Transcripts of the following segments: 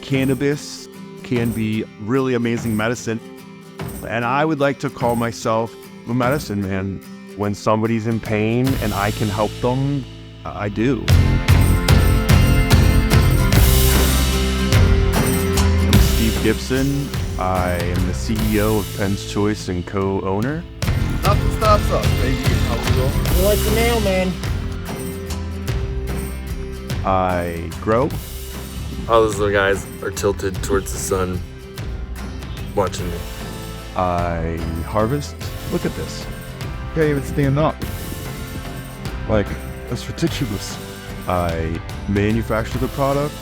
cannabis can be really amazing medicine. And I would like to call myself a medicine man. When somebody's in pain and I can help them, I do. I'm Steve Gibson. I am the CEO of Penn's Choice and co-owner. Nothing stops us, baby. How's it going? You're like the mailman. I grow. All those little guys are tilted towards the sun, watching me. I harvest. Look at this. Can't even stand up. Like, that's ridiculous. I manufacture the product.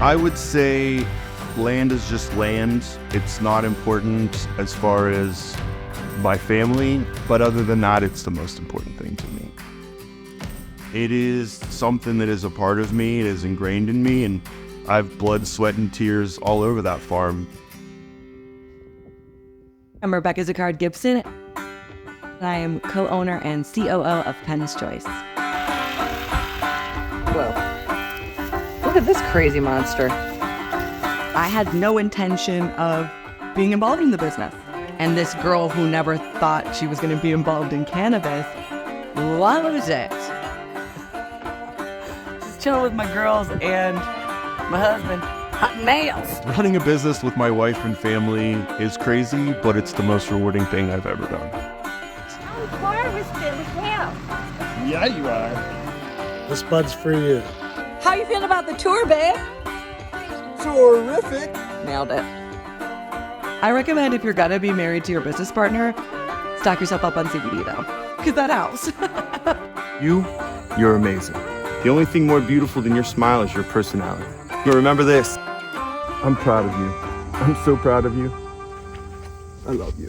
I would say land is just land. It's not important as far as my family, but other than that, it's the most important thing to me. It is something that is a part of me. It is ingrained in me, and I have blood, sweat, and tears all over that farm. I'm Rebecca Zacard Gibson, and I am co-owner and COO of Penn's Choice. Whoa. Look at this crazy monster. I had no intention of being involved in the business. And this girl who never thought she was going to be involved in cannabis loves it. Chilling with my girls and my husband. Hunting nails. Running a business with my wife and family is crazy, but it's the most rewarding thing I've ever done. I'm harvesting hemp. Yeah, you are. This bud's for you. How you feeling about the tour, babe? Terrific. Nailed it. I recommend if you're gonna be married to your business partner, stock yourself up on CBD though, because that helps. You're amazing. The only thing more beautiful than your smile is your personality. But remember this. I'm proud of you. I'm so proud of you. I love you.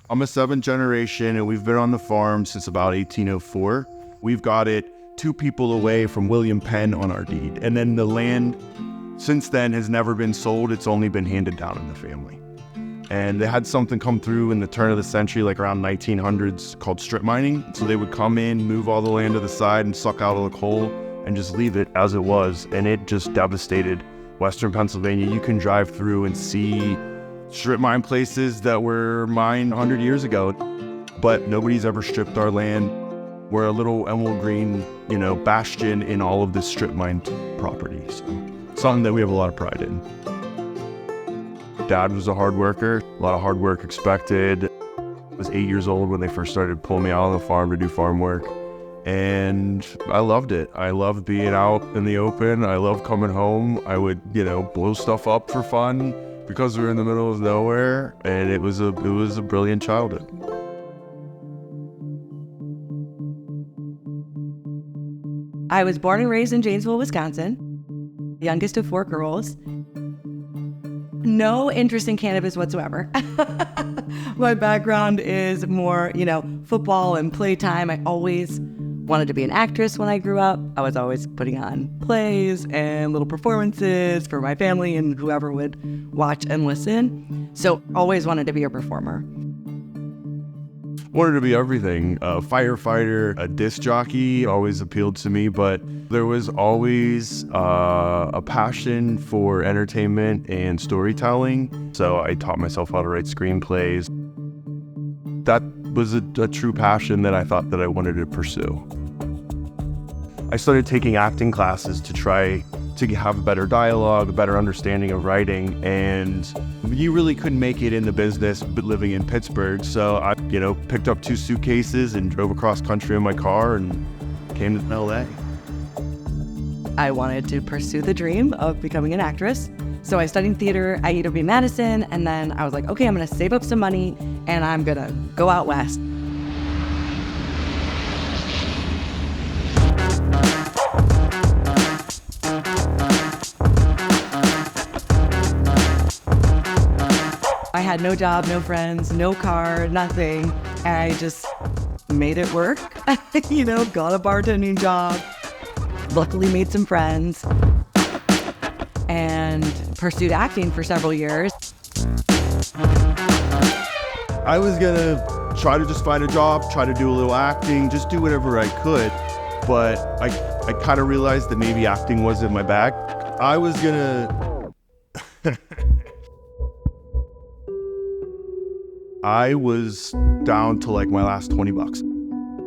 I'm a seventh generation, and we've been on the farm since about 1804. We've got it 2 people away from William Penn on our deed. And then the land since then has never been sold. It's only been handed down in the family. And they had something come through in the turn of the century, like around 1900s, called strip mining. So they would come in, move all the land to the side and suck out all the coal and just leave it as it was. And it just devastated Western Pennsylvania. You can drive through and see strip mine places that were mined 100 years ago, but nobody's ever stripped our land. We're a little emerald green, bastion in all of this strip mine property. So something that we have a lot of pride in. Dad was a hard worker, a lot of hard work expected. I was 8 years old when they first started pulling me out on the farm to do farm work. And I loved it. I loved being out in the open. I loved coming home. I would, blow stuff up for fun, because we were in the middle of nowhere, and it was a brilliant childhood. I was born and raised in Janesville, Wisconsin, the youngest of 4 girls. No interest in cannabis whatsoever. My background is more, football and playtime. I always wanted to be an actress when I grew up. I was always putting on plays and little performances for my family and whoever would watch and listen. So always wanted to be a performer. Wanted to be everything. A firefighter, a disc jockey always appealed to me, but there was always a passion for entertainment and storytelling. So I taught myself how to write screenplays. That was a true passion that I thought that I wanted to pursue. I started taking acting classes to try to have a better dialogue, a better understanding of writing, and you really couldn't make it in the business but living in Pittsburgh. So I, picked up 2 suitcases and drove across country in my car and came to LA. I wanted to pursue the dream of becoming an actress. So I studied theater at UW-Madison, and then I was like, okay, I'm gonna save up some money and I'm gonna go out west. I had no job, no friends, no car, nothing. And I just made it work, got a bartending job, luckily made some friends, and pursued acting for several years. I was gonna try to just find a job, try to do a little acting, just do whatever I could. But I kind of realized that maybe acting wasn't my bag. I was gonna... I was down to like my last 20 bucks.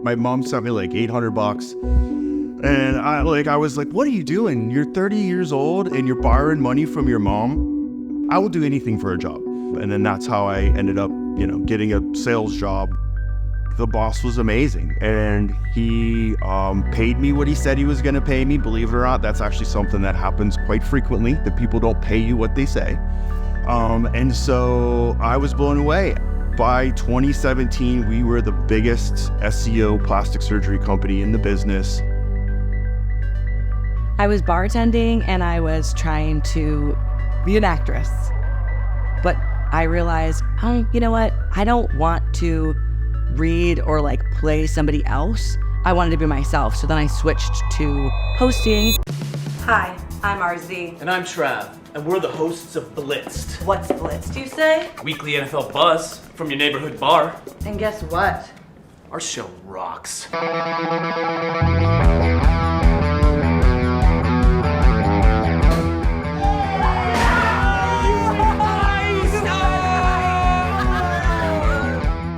My mom sent me like 800 bucks. And I was like, what are you doing? You're 30 years old and you're borrowing money from your mom. I will do anything for a job. And then that's how I ended up, getting a sales job. The boss was amazing, and he paid me what he said he was going to pay me. Believe it or not, that's actually something that happens quite frequently, that people don't pay you what they say. And so I was blown away. By 2017, we were the biggest SEO plastic surgery company in the business. I was bartending and I was trying to be an actress. But I realized, you know what? I don't want to read or play somebody else. I wanted to be myself. So then I switched to hosting. Hi, I'm RZ. And I'm Trav, and we're the hosts of Blitzed. What's Blitzed, you say? Weekly NFL buzz from your neighborhood bar. And guess what? Our show rocks.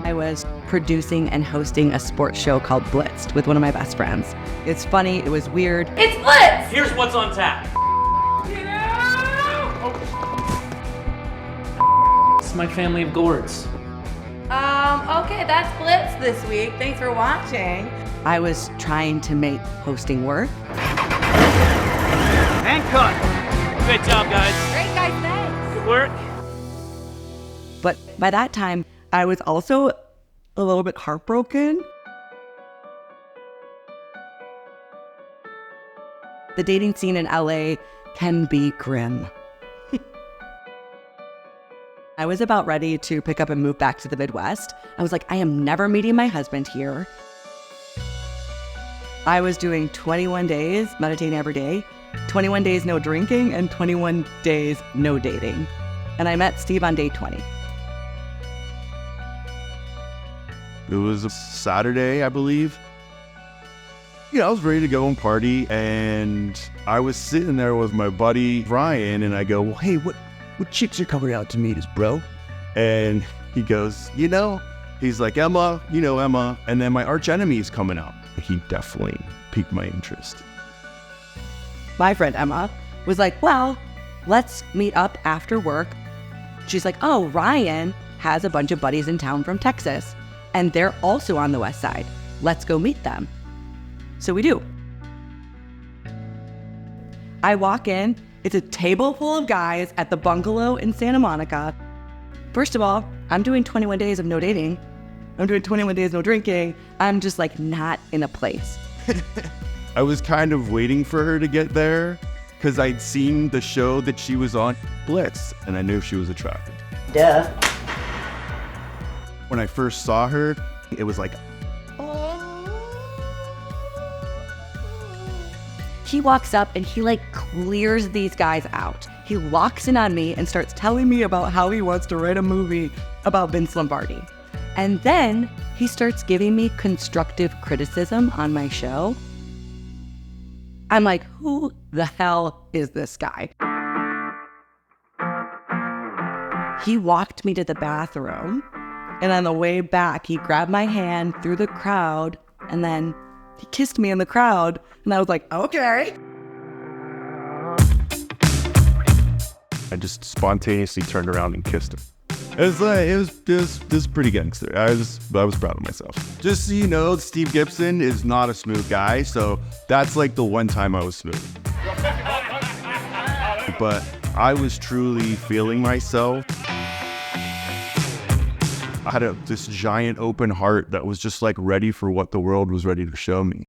I was producing and hosting a sports show called Blitzed with one of my best friends. It's funny, it was weird. It's Blitz! Here's what's on tap. It's my family of gourds. Okay, that's Blitz this week. Thanks for watching. I was trying to make hosting work. And cut. Good job, guys. Great, guys, thanks. Good work. But by that time, I was also a little bit heartbroken. The dating scene in LA can be grim. I was about ready to pick up and move back to the Midwest. I was like, I am never meeting my husband here. I was doing 21 days, meditating every day, 21 days no drinking, and 21 days no dating. And I met Steve on day 20. It was a Saturday, I believe. I was ready to go and party, and I was sitting there with my buddy Ryan, and I go, well, hey, what chicks are coming out to meet us, bro? And he goes, he's like, Emma, Emma, and then my arch enemy is coming out. He definitely piqued my interest. My friend Emma was like, well, let's meet up after work. She's like, oh, Ryan has a bunch of buddies in town from Texas, and they're also on the West Side. Let's go meet them. So we do. I walk in, it's a table full of guys at the bungalow in Santa Monica. First of all, I'm doing 21 days of no dating. I'm doing 21 days no drinking. I'm just not in a place. I was kind of waiting for her to get there because I'd seen the show that she was on, Blitz, and I knew she was attractive. Duh. When I first saw her, it was like, he walks up and he clears these guys out. He locks in on me and starts telling me about how he wants to write a movie about Vince Lombardi. And then he starts giving me constructive criticism on my show. I'm like, who the hell is this guy? He walked me to the bathroom, and on the way back, he grabbed my hand through the crowd, and then he kissed me in the crowd, and I was like, okay. I just spontaneously turned around and kissed her. It was pretty gangster. I was proud of myself. Just so you know, Steve Gibson is not a smooth guy, so that's the one time I was smooth. But I was truly feeling myself. I had this giant open heart that was just ready for what the world was ready to show me.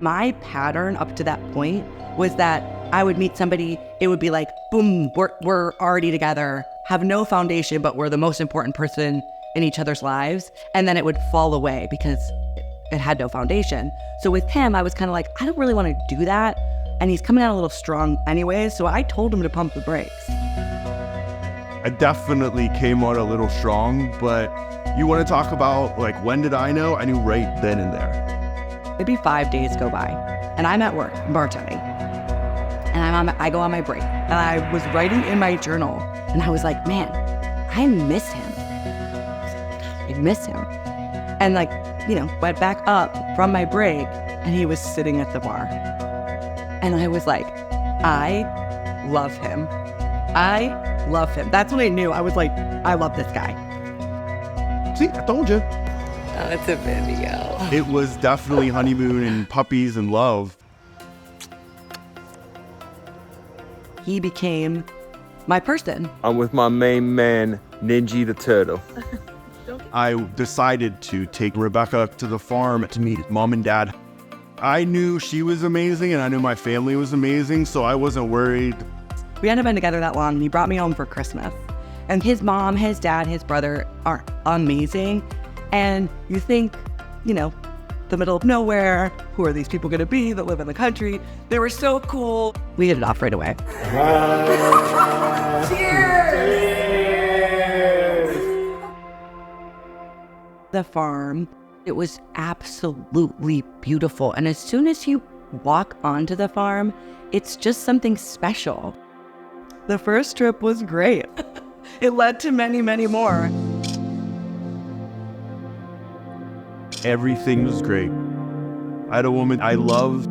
My pattern up to that point was that I would meet somebody, it would be boom, we're already together. have no foundation, but we're the most important person in each other's lives. And then it would fall away because it had no foundation. So with him, I was kind of like, I don't really want to do that. And he's coming out a little strong anyways. So I told him to pump the brakes. I definitely came out a little strong, but you want to talk about like, when did I know? I knew right then and there. Maybe 5 days go by and I'm at work bartending and I go on my break and I was writing in my journal and I was like, man, I miss him. I miss him. And like, went back up from my break and he was sitting at the bar. And I was like, I love him. I love him. That's when I knew. I was like, I love this guy. See, I told you. Oh, it's a video. It was definitely honeymoon and puppies and love. He became my person. I'm with my main man, Ninja the Turtle. I decided to take Rebecca to the farm to meet mom and dad. I knew she was amazing and I knew my family was amazing, so I wasn't worried. We hadn't been together that long and he brought me home for Christmas. And his mom, his dad, his brother are amazing. And you think, the middle of nowhere, who are these people gonna be that live in the country? They were so cool. We hit it off right away. The farm, it was absolutely beautiful. And as soon as you walk onto the farm, it's just something special. The first trip was great. It led to many, many more. Everything was great. I had a woman I loved.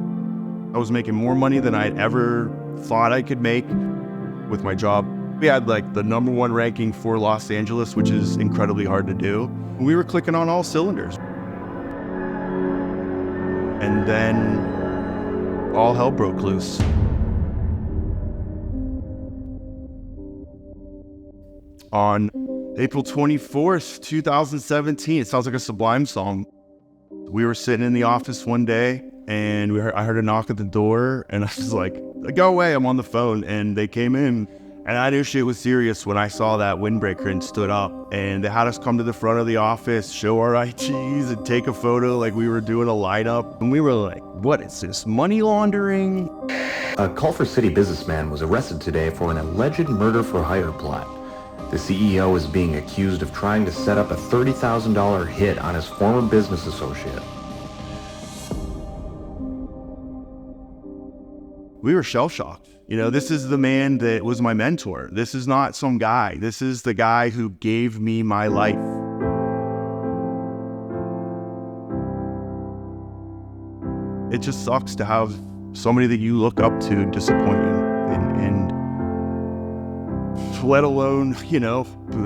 I was making more money than I'd ever thought I could make with my job. We had like the #1 ranking for Los Angeles, which is incredibly hard to do. We were clicking on all cylinders. And then all hell broke loose. On April 24th, 2017, it sounds like a Sublime song. We were sitting in the office one day and I heard a knock at the door and I was like, go away, I'm on the phone. And they came in and I knew shit was serious when I saw that windbreaker and stood up. And they had us come to the front of the office, show our IDs and take a photo like we were doing a lineup. And we were like, what is this, money laundering? A Culver City businessman was arrested today for an alleged murder-for-hire plot. The CEO is being accused of trying to set up a $30,000 hit on his former business associate. We were shell-shocked. This is the man that was my mentor. This is not some guy. This is the guy who gave me my life. It just sucks to have somebody that you look up to disappoint you. And let alone,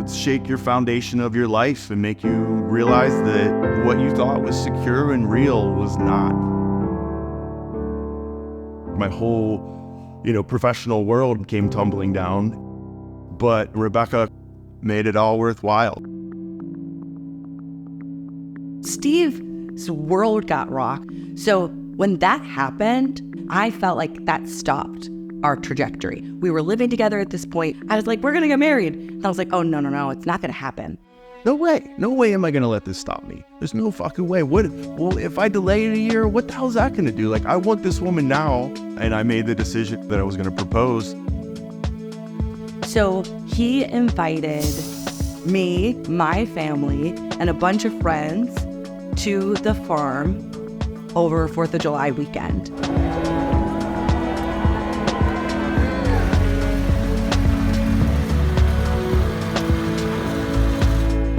shake your foundation of your life and make you realize that what you thought was secure and real was not. My whole, professional world came tumbling down, but Rebecca made it all worthwhile. Steve's world got rocked. So when that happened, I felt like that stopped our trajectory. We were living together at this point. I was like, we're gonna get married. And I was like, oh, no, it's not gonna happen. No way am I gonna let this stop me. There's no fucking way. Well, if I delay it a year, what the hell's that gonna do? Like, I want this woman now. And I made the decision that I was gonna propose. So he invited me, my family, and a bunch of friends to the farm over 4th of July weekend.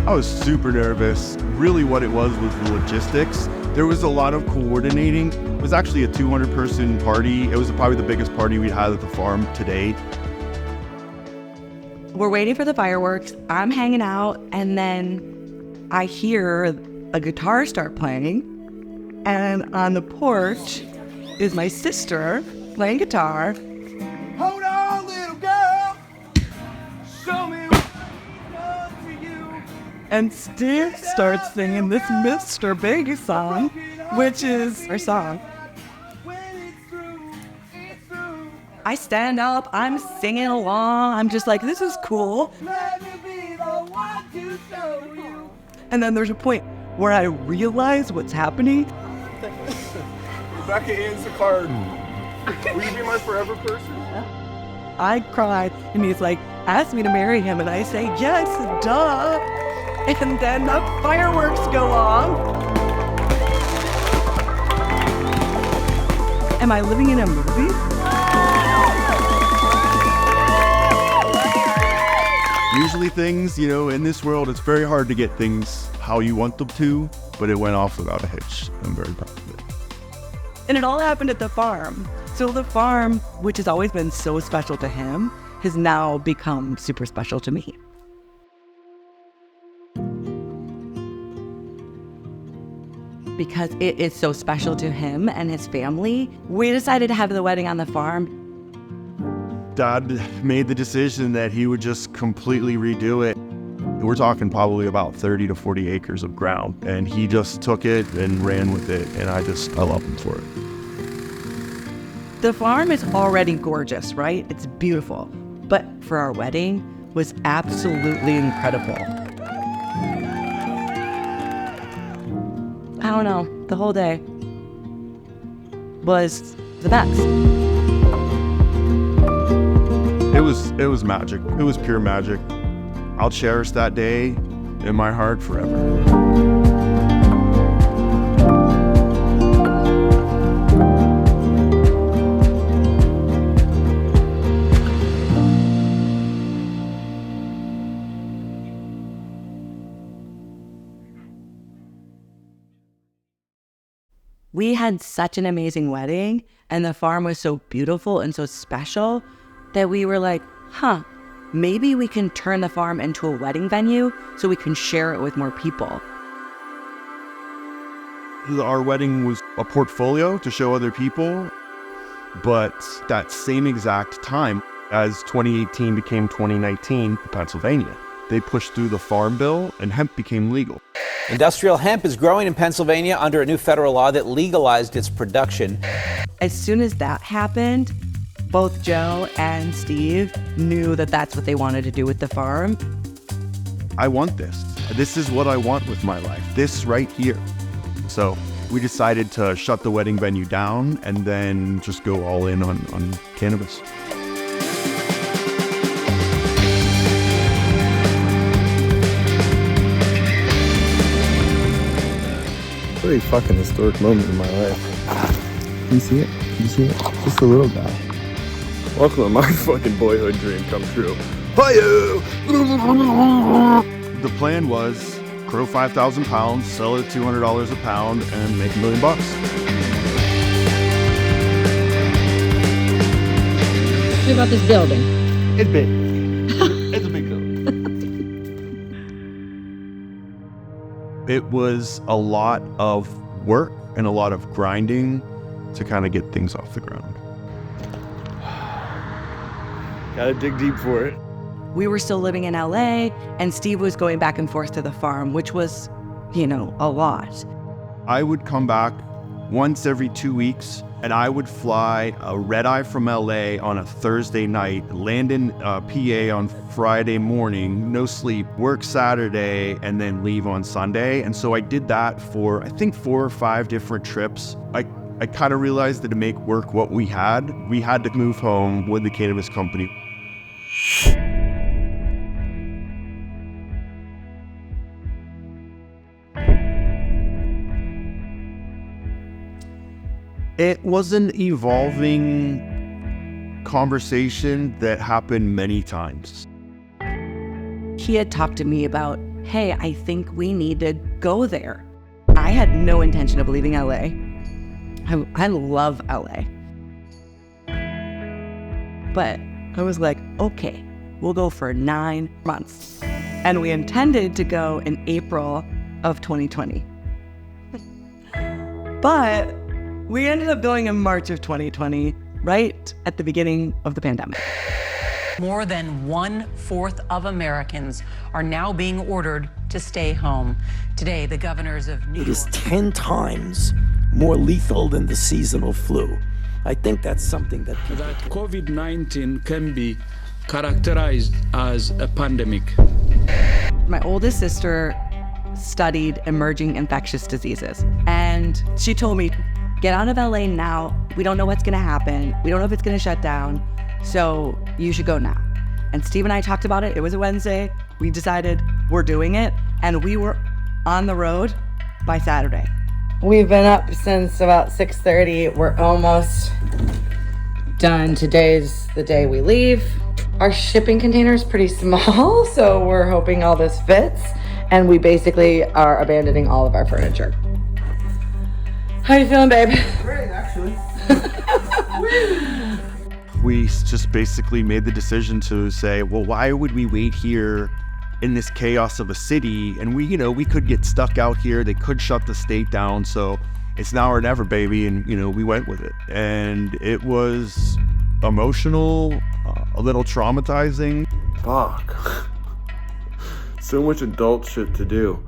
I was super nervous. Really what it was the logistics. There was a lot of coordinating. It was actually a 200-person party. It was probably the biggest party we'd had at the farm to date. We're waiting for the fireworks. I'm hanging out, and then I hear a guitar start playing. And on the porch is my sister playing guitar. Hold on, little girl. Show me what to you. And Steve starts singing this Mr. Big song, which is our song. I stand up, I'm singing along, I'm just like, this is cool. And then there's a point where I realize what's happening. Rebecca Ann's the card. Will you be my forever person? I cried, and he's like, ask me to marry him, and I say, yes, duh. And then the fireworks go off. Am I living in a movie? Usually things, in this world, it's very hard to get things how you want them to, but it went off without a hitch. I'm very proud of it. And it all happened at the farm. So the farm, which has always been so special to him, has now become super special to me. Because it is so special to him and his family, we decided to have the wedding on the farm. Dad made the decision that he would just completely redo it. We're talking probably about 30 to 40 acres of ground, and he just took it and ran with it, and I love him for it. The farm is already gorgeous, right? It's beautiful. But for our wedding was absolutely incredible. I don't know, the whole day was the best. It was magic. It was pure magic. I'll cherish that day in my heart forever. We had such an amazing wedding, and the farm was so beautiful and so special that we were like, maybe we can turn the farm into a wedding venue so we can share it with more people. Our wedding was a portfolio to show other people, but that same exact time as 2018 became 2019 in Pennsylvania, they pushed through the farm bill and hemp became legal. Industrial hemp is growing in Pennsylvania under a new federal law that legalized its production. As soon as that happened, both Joe and Steve knew that that's what they wanted to do with the farm. I want this. This is what I want with my life. This right here. So we decided to shut the wedding venue down and then just go all in on cannabis. Pretty fucking historic moment in my life. You see it? You see it? Just a little guy. Welcome to my fucking boyhood dream come true. Hi-yo! The plan was grow 5,000 pounds, sell it at $200 a pound, and make $1 million. What about this building? It's big. It's a big building. It was a lot of work and a lot of grinding to kind of get things off the ground. Gotta dig deep for it. We were still living in LA, and Steve was going back and forth to the farm, which was, a lot. I would come back once every 2 weeks, and I would fly a red-eye from LA on a Thursday night, land in PA on Friday morning, no sleep, work Saturday, and then leave on Sunday. And so I did that for, I think, 4 or 5 different trips. I kind of realized that to make work what we had to move home with the cannabis company. It was an evolving conversation that happened many times. He had talked to me about, hey, I think we need to go there. I had no intention of leaving LA. I love LA. But I was like, okay, we'll go for 9 months. And we intended to go in April of 2020. But we ended up going in March of 2020, right at the beginning of the pandemic. More than 1/4 of Americans are now being ordered to stay home. Today, the governors of New York... It is 10 times more lethal than the seasonal flu. I think that's something that COVID-19 can be characterized as a pandemic. My oldest sister studied emerging infectious diseases, and she told me, get out of LA now. We don't know what's gonna happen. We don't know if it's gonna shut down, so you should go now. And Steve and I talked about it. It was a Wednesday. We decided we're doing it, and we were on the road by Saturday. We've been up since about 6:30. We're almost done. Today's the day we leave. Our shipping container is pretty small, so we're hoping all this fits. And we basically are abandoning all of our furniture. How you feeling, babe? Great, actually. We just basically made the decision to say, well, why would we wait here in this chaos of a city? And we could get stuck out here. They could shut the state down. So it's now or never, baby. And, we went with it. And it was emotional, a little traumatizing. Fuck. So much adult shit to do.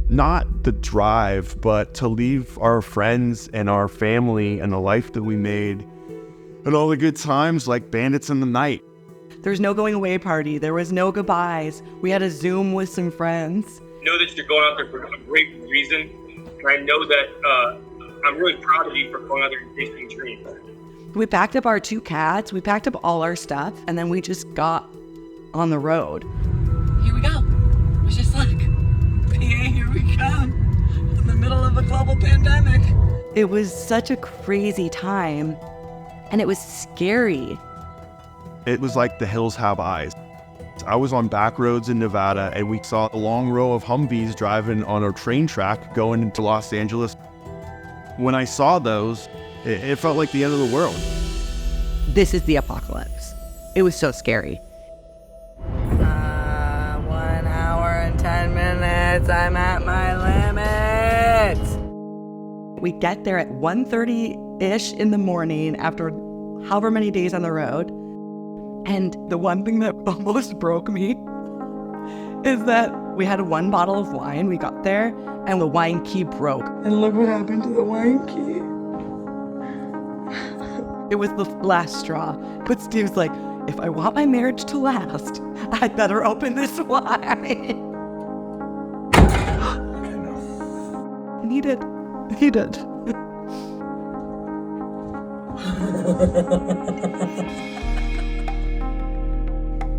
Not the drive, but to leave our friends and our family and the life that we made and all the good times like bandits in the night. There's no going away party. There was no goodbyes. We had a Zoom with some friends. Know that you're going out there for a great reason. And I know that I'm really proud of you for going out there and chasing dreams. We packed up our 2 cats. We packed up all our stuff, and then we just got on the road. Here we go. It was just like, PA, here we come. In the middle of a global pandemic. It was such a crazy time, and it was scary. It was like the hills have eyes. I was on back roads in Nevada, and we saw a long row of Humvees driving on a train track going into Los Angeles. When I saw those, it felt like the end of the world. This is the apocalypse. It was so scary. 1 hour and 10 minutes. I'm at my limit. We get there at 1:30-ish in the morning after however many days on the road. And the one thing that almost broke me is that we had 1 bottle of wine. We got there and the wine key broke. And look what happened to the wine key. It was the last straw. But Steve's like, if I want my marriage to last, I'd better open this wine. And he did. He did.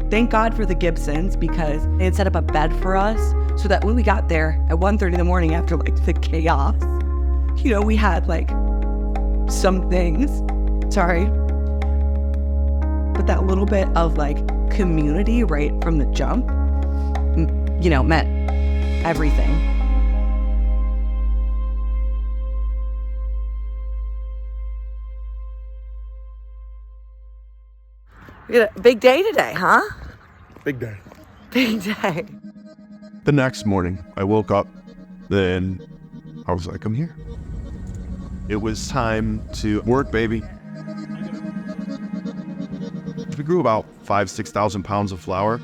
Thank God for the Gibsons, because they had set up a bed for us so that when we got there at 1:30 in the morning after the chaos, we had some things. Sorry. But that little bit of community right from the jump, meant everything. We got a big day today, huh? Big day. Big day. The next morning, I woke up, then I was like, I'm here. It was time to work, baby. We grew about 5,000-6,000 pounds of flour.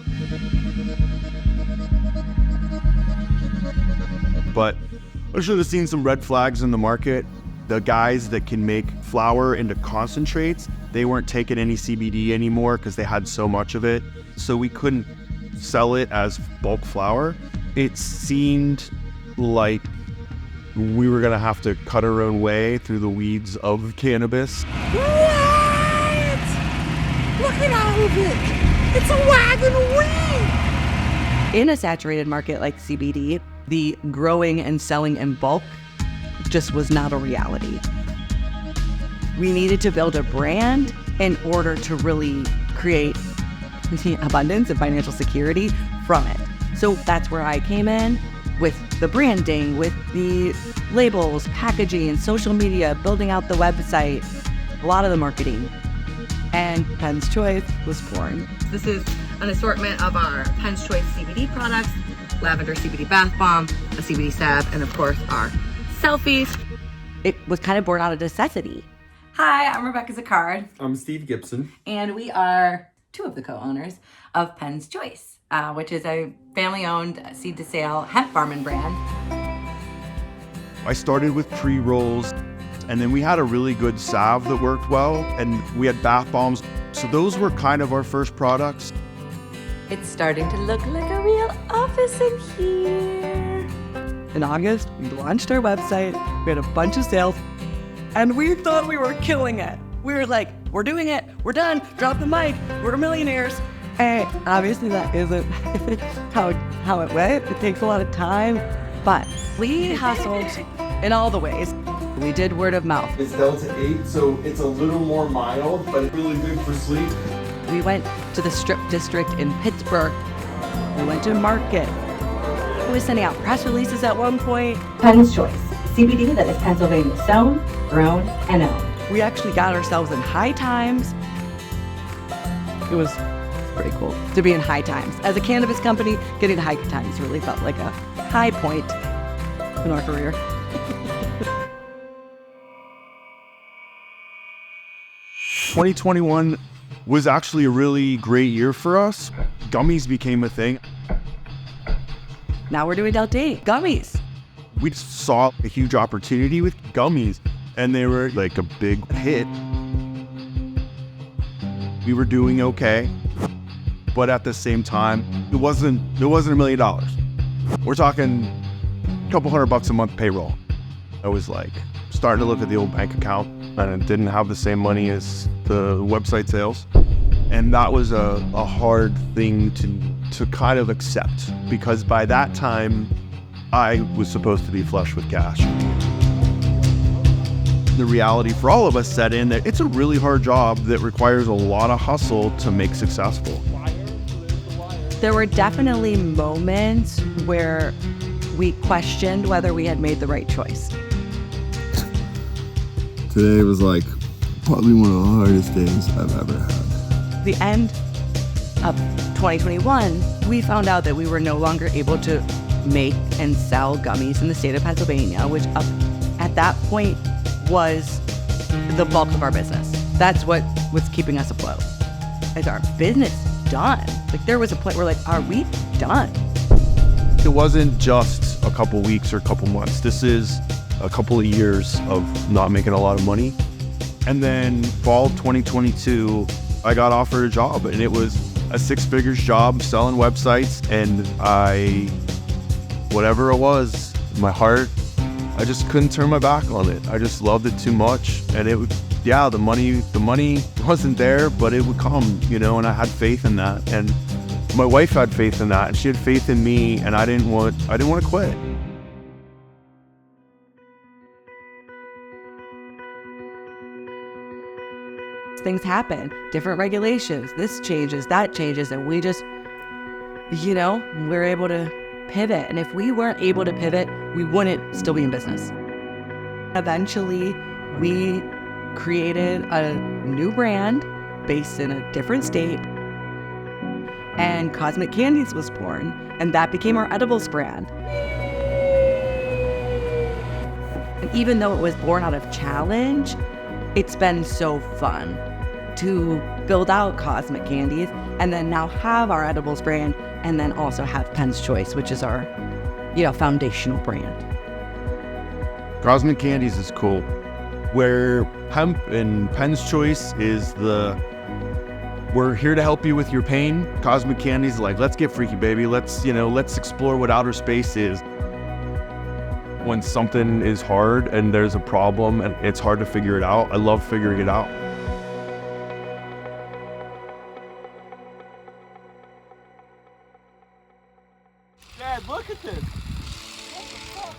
But I should have seen some red flags in the market. The guys that can make flour into concentrates, they weren't taking any CBD anymore because they had so much of it. So we couldn't sell it as bulk flour. It seemed like we were gonna have to cut our own way through the weeds of cannabis. Look at all of it. It's a wagon of weed. In a saturated market like CBD, the growing and selling in bulk just was not a reality. We needed to build a brand in order to really create abundance and financial security from it. So that's where I came in with the branding, with the labels, packaging, social media, building out the website, a lot of the marketing. And Penn's Choice was born. This is an assortment of our Penn's Choice CBD products, lavender CBD bath bomb, a CBD salve, and of course our selfies. It was kind of born out of necessity. Hi, I'm Rebecca Zacard, I'm Steve Gibson. and we are 2 of the co-owners of Penn's Choice, which is a family-owned seed-to-sale hemp farming brand. I started with pre-rolls. And then we had a really good salve that worked well, and we had bath bombs. So those were kind of our first products. It's starting to look like a real office in here. In August, we launched our website, we had a bunch of sales, and we thought we were killing it. We were like, we're doing it, we're done, drop the mic, we're millionaires. And obviously that isn't how it went. It takes a lot of time, but we hustled in all the ways. We did word of mouth. It's Delta 8, so it's a little more mild, but it's really good for sleep. We went to the Strip District in Pittsburgh. We went to Market. We were sending out press releases at one point. Penn's Choice, CBD that is Pennsylvania sown, grown, and owned. We actually got ourselves in High Times. It was pretty cool to be in High Times. As a cannabis company, getting to High Times really felt like a high point in our career. "2021 was actually a really great year for us. Gummies became a thing. Now we're doing Delta 8 gummies. We saw a huge opportunity with gummies, and they were like a big hit. We were doing okay, but at the same time, it wasn't $1 million. We're talking a couple $100 a month payroll. I was like starting to look at the old bank account, and it didn't have the same money as the website sales. And that was a hard thing to kind of accept, because by that time, I was supposed to be flush with cash. The reality for all of us set in that it's a really hard job that requires a lot of hustle to make successful. There were definitely moments where we questioned whether we had made the right choice. Today was like probably one of the hardest days I've ever had. The end of 2021, we found out that we were no longer able to make and sell gummies in the state of Pennsylvania, which up at that point was the bulk of our business. That's what was keeping us afloat. Is our business done? Like, there was a point where like, are we done? It wasn't just a couple weeks or a couple months. This is a couple of years of not making a lot of money. And then fall 2022, I got offered a job, and it was a 6-figures job selling websites, and whatever it was, my heart, I just couldn't turn my back on it. I just loved it too much, and the money wasn't there, but it would come, and I had faith in that, and my wife had faith in that, and she had faith in me, and I didn't want to quit. Things happen, different regulations, this changes, that changes, and we just, we're able to pivot. And if we weren't able to pivot, we wouldn't still be in business. Eventually, we created a new brand based in a different state, and Cosmic Candies was born, and that became our edibles brand. And even though it was born out of challenge, it's been so fun to build out Cosmic Candies and then now have our edibles brand, and then also have Penn's Choice, which is our, foundational brand. Cosmic Candies is cool. Where hemp and Penn's Choice is we're here to help you with your pain. Cosmic Candies is like, let's get freaky, baby. Let's explore what outer space is. When something is hard and there's a problem and it's hard to figure it out, I love figuring it out. Dad, look at this. What the fuck?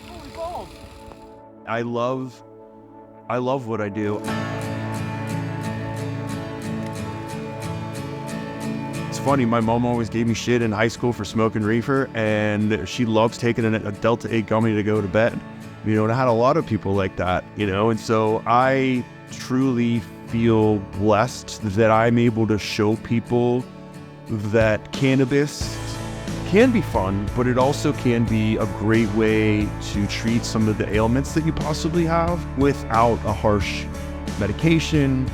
Holy balls. I love what I do. It's funny, my mom always gave me shit in high school for smoking reefer, and she loves taking a Delta 8 gummy to go to bed. And I had a lot of people like that, and so I truly feel blessed that I'm able to show people that cannabis can be fun, but it also can be a great way to treat some of the ailments that you possibly have without a harsh medication.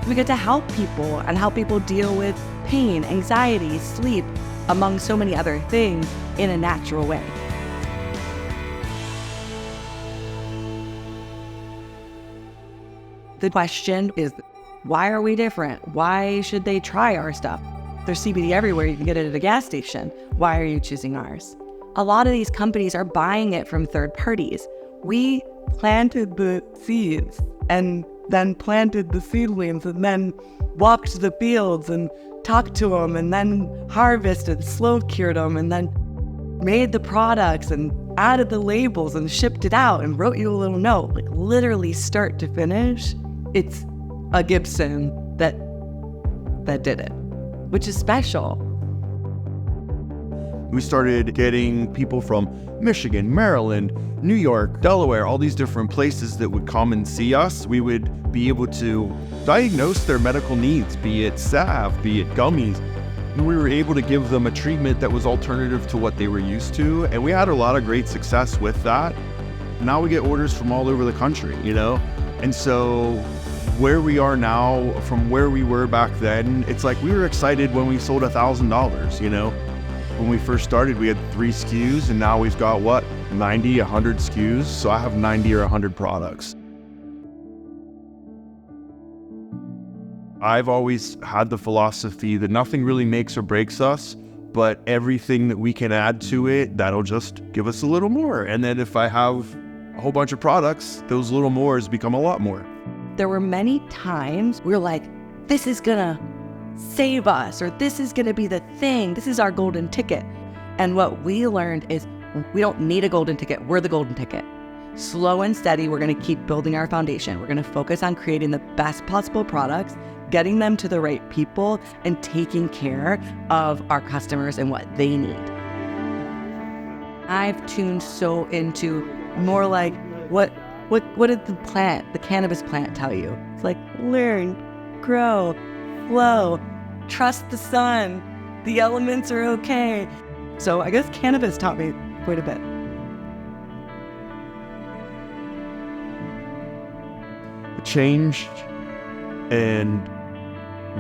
We get to help people and help people deal with pain, anxiety, sleep, among so many other things in a natural way. The question is, why are we different? Why should they try our stuff? There's CBD everywhere. You can get it at a gas station. Why are you choosing ours? A lot of these companies are buying it from third parties. We planted the seeds and then planted the seedlings and then walked the fields and talked to them and then harvested, slow cured them, and then made the products and added the labels and shipped it out and wrote you a little note. Like literally start to finish, it's a Gibson that did it, which is special. We started getting people from Michigan, Maryland, New York, Delaware, all these different places that would come and see us. We would be able to diagnose their medical needs, be it salve, be it gummies. And we were able to give them a treatment that was alternative to what they were used to. And we had a lot of great success with that. Now we get orders from all over the country, you know? And so where we are now from where we were back then, it's like we were excited when we sold $1,000, you know? When we first started, we had 3 SKUs, and now we've got, 90, 100 SKUs? So I have 90 or 100 products. I've always had the philosophy that nothing really makes or breaks us, but everything that we can add to it, that'll just give us a little more. And then if I have a whole bunch of products, those little mores become a lot more. There were many times we were like, this is gonna save us, or this is gonna be the thing, this is our golden ticket. And what we learned is we don't need a golden ticket, we're the golden ticket. Slow and steady, we're gonna keep building our foundation. We're gonna focus on creating the best possible products, getting them to the right people, and taking care of our customers and what they need. I've tuned so into more like, what did the cannabis plant tell you? It's like, learn, grow, flow, trust the sun, the elements are okay. So I guess cannabis taught me quite a bit. It changed, and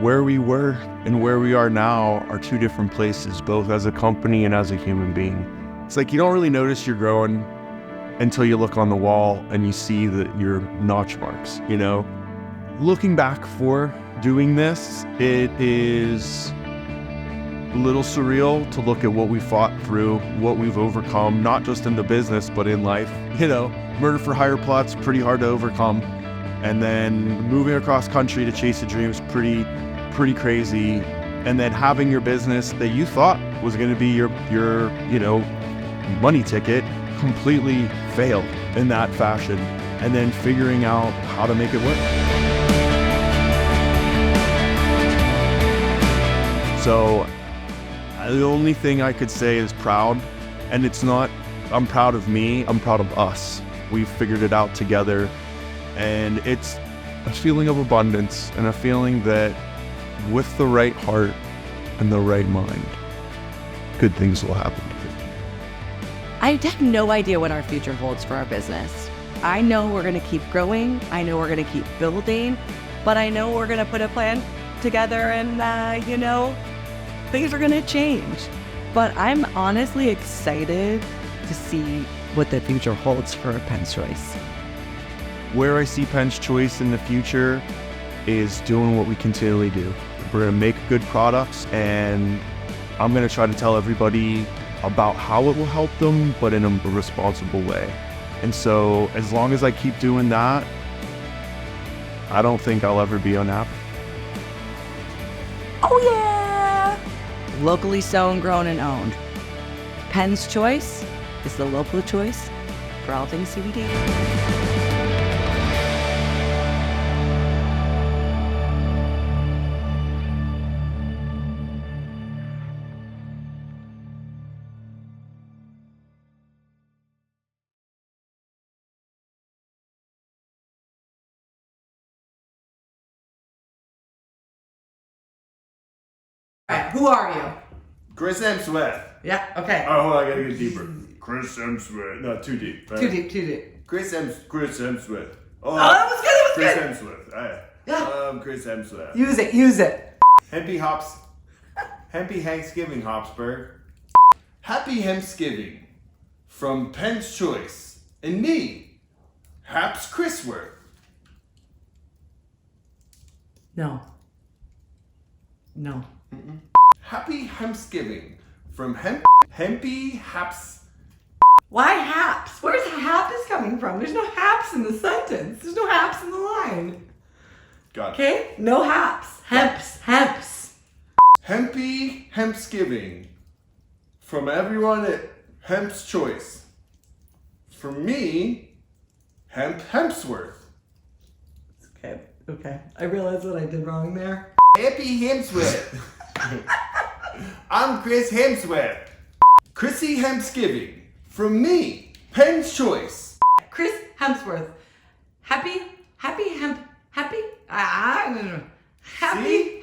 where we were and where we are now are 2 different places, both as a company and as a human being. It's like you don't really notice you're growing until you look on the wall and you see your notch marks, you know? Looking back for doing this, it is a little surreal to look at what we fought through, what we've overcome, not just in the business, but in life. You know, murder for hire plot's pretty hard to overcome. And then moving across country to chase a dream is pretty crazy. And then having your business that you thought was gonna be your money ticket completely failed in that fashion. And then figuring out how to make it work. So the only thing I could say is proud, and it's not, I'm proud of me, I'm proud of us. We've figured it out together, and it's a feeling of abundance and a feeling that with the right heart and the right mind, good things will happen. I have no idea what our future holds for our business. I know we're gonna keep growing, I know we're gonna keep building, but I know we're gonna put a plan together and, things are gonna change. But I'm honestly excited to see what the future holds for Penn's Choice. Where I see Penn's Choice in the future is doing what we continually do. We're gonna make good products, and I'm gonna try to tell everybody about how it will help them, but in a responsible way. And so as long as I keep doing that, I don't think I'll ever be unhappy. Oh yeah! Locally sown, grown, and owned. Penn's Choice is the local choice for all things CBD. Who are you? Chris Hemsworth. Yeah, okay. Oh, hold on, I gotta get deeper. Chris Hemsworth. No, too deep. Too deep. Chris Hemsworth. Oh, that was good, Chris Hemsworth. Yeah. Chris Hemsworth. Use it. Happy Thanksgiving, Hopsburg. Happy Thanksgiving from Penn's Choice and me, Haps Chrisworth. No. No. Happy Hempsgiving from Hempy Haps. Why haps? Where's haps coming from? There's no haps in the sentence. There's no haps in the line. Got it. Okay? No haps. Hemps. Hempy Hempsgiving from everyone at Hemp's Choice. For me, Hempsworth. Okay. I realized what I did wrong there. Happy Hempsworth. I'm Chris Hemsworth. Chrissy Hempsgiving from me, Penn's Choice. Chris Hemsworth. Happy. See?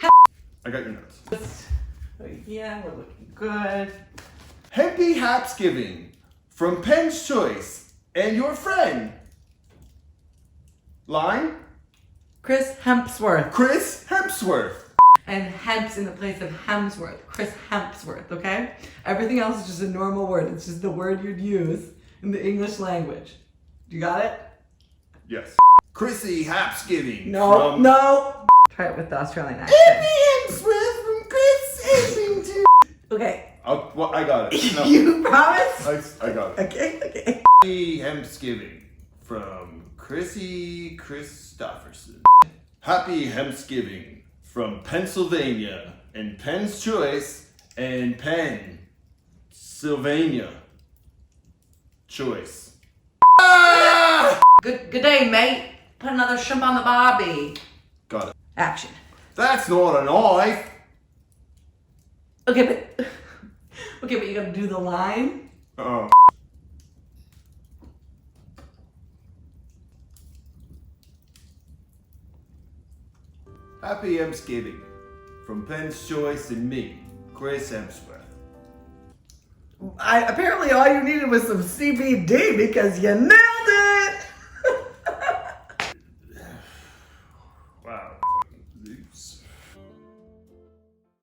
I got your notes. Yeah, we're looking good. Happy Hapsgiving from Penn's Choice and your friend. Line? Chris Hempsworth. Chris Hempsworth. And hemp's in the place of Hemsworth. Chris Hempsworth, okay? Everything else is just a normal word. It's just the word you'd use in the English language. You got it? Yes. Chrissy Hapsgiving. No. Try it with the Australian accent. Happy Hempsworth from Chris Hempsworth. Okay. I got it. No. You promise? I got it. Okay. Happy Hempsgiving from Chrissy Christopherson. Happy Hempsgiving from Pennsylvania and Penn's Choice and Penn, Sylvania Choice. Ah! Good day, mate. Put another shrimp on the barbie. Got it. Action. That's not a knife. Okay, but you gotta do the line. Oh. Happy Hempsgiving from Penn's Choice and me, Chris Hemsworth. Apparently all you needed was some CBD because you nailed